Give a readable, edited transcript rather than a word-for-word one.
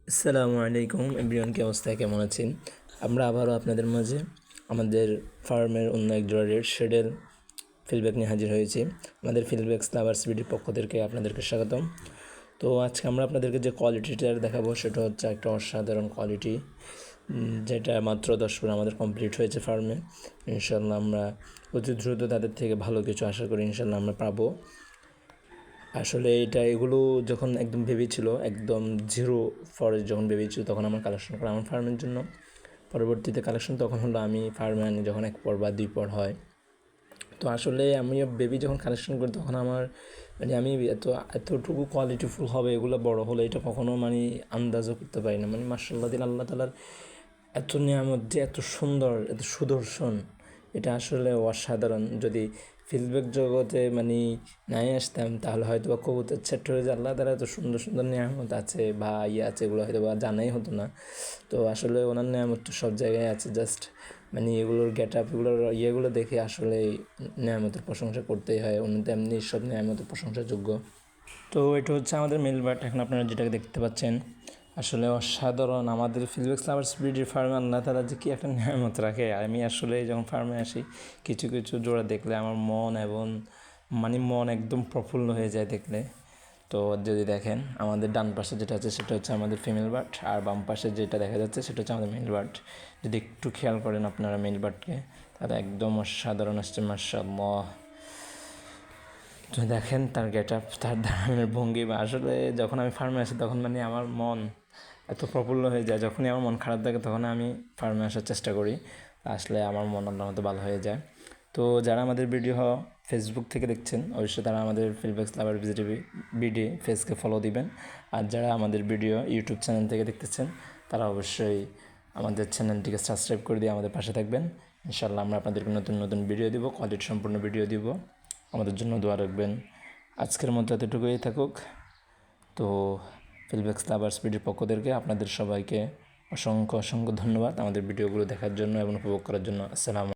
আসসালামু আলাইকুম এভরিওয়ান, কি অবস্থা, কেমন আছেন? আমরা আবারও আপনাদের মাঝে আমাদের ফার্মের অন্য এক জোড়া রেড শেডের ফিডব্যাক নিয়ে হাজির হয়েছি। আমাদের ফিডব্যাক্স লাভার্স ভিডিওর পক্ষ থেকে আপনাদেরকে স্বাগতম। তো আজকে আমরা আপনাদেরকে যে কোয়ালিটিটা দেখাবো সেটা হচ্ছে একটা অসাধারণ কোয়ালিটি, যেটা মাত্র 10 পর আমাদের কমপ্লিট হয়েছে ফার্মে। ইনশাল্লাহ আমরা অতি দ্রুত তাদের থেকে ভালো কিছু আশা করি ইনশাল্লাহ আমরা পাবো। আসলে এগুলো যখন একদম বেবি ছিল, একদম জিরো ফরেস্ট যখন বেবি ছিল, তখন আমার কালেকশন করা আমার ফার্মের জন্য। পরবর্তীতে কালেকশন তখন হলো আমি ফার্মে আনি যখন 1 পর বা 2 পর হয়। তো আসলে আমি বেবি যখন কালেকশন করি তখন আমার আমি এতটুকু কোয়ালিটিফুল হবে এগুলো বড় হলে, এটা কখনো আন্দাজও করতে পারি না। মাশাআল্লাহ দিন আল্লাহ তাআলার এত নিয়ামত যে এত সুন্দর, এত সুদর্শন, এটা আসলে অসাধারণ। যদি ফিডব্যাক জগতে নাই আসতাম তাহলে হয়তো বা কবুতর ছেট্ট হয়ে যে আল্লাহ তাআলা এত সুন্দর সুন্দর নিয়ামত আছে বা আছে, এগুলো হয়তো বা জানাই হতো না। তো আসলে ওনার নিয়ামত তো সব জায়গায় আছে, জাস্ট এগুলোর গেট আপ, এগুলো দেখে আসলে নিয়ামতের প্রশংসা করতেই হয়। উনি তো এমনি সব নিয়ামতের প্রশংসাযোগ্য। তো এটা হচ্ছে আমাদের মেল বাট, এখন আপনারা যেটাকে দেখতে পাচ্ছেন আসলে অসাধারণ। আমাদের ফিজিক্স লাভার্স ব্রিডের ফার্মে আল্লাহ তাআলা যে কী একটা নিয়ামত রাখে। আমি আসলে যখন ফার্মে আসি কিছু কিছু জোড়া দেখলে আমার মন একদম প্রফুল্ল হয়ে যায় দেখলে। তো যদি দেখেন আমাদের ডান পাশে যেটা আছে সেটা হচ্ছে আমাদের ফিমেল বার্ড, আর বাম পাশে যেটা দেখা যাচ্ছে সেটা হচ্ছে আমাদের মেল বার্ড। যদি একটু খেয়াল করেন আপনারা মেল বার্ডকে, তাহলে একদম অসাধারণ আসছে মাশাআল্লাহ। তো দেখেন তার গেট আপ, তার দাঁড়ানোর ভঙ্গি, বা আসলে যখন আমি ফার্মে আসি তখন আমার মন এত প্রফুল্ল হয়ে যায়। যখনই আমার মন খারাপ থাকে তখন আমি ফার্মে আসার চেষ্টা করি, আসলে আমার মন আল্লাহর মতো ভালো হয়ে যায়। তো যারা আমাদের ভিডিও ফেসবুক থেকে দেখছেন অবশ্যই তারা আমাদের ফিডব্যাক্স লাভার বিডি ফেসকে ফলো দিবেন। আর যারা আমাদের ভিডিও ইউটিউব চ্যানেল থেকে দেখতেছেন তারা অবশ্যই আমাদের চ্যানেলটিকে সাবস্ক্রাইব করে দিয়ে আমাদের পাশে থাকবেন। ইনশাআল্লাহ আমরা আপনাদেরকে নতুন নতুন ভিডিও দিব, কোয়ালিটি সম্পূর্ণ ভিডিও দিব। আমাদের জন্য দোয়া রাখবেন। আজকের মতো এতটুকুই থাকুক। তো ফিডব্যাক্স লাভার্স ভিডিওর পক্ষ থেকে আপনাদের সবাইকে অসংখ্য অসংখ্য ধন্যবাদ আমাদের ভিডিওগুলো দেখার জন্য এবং উপভোগ করার জন্য। আসসালামু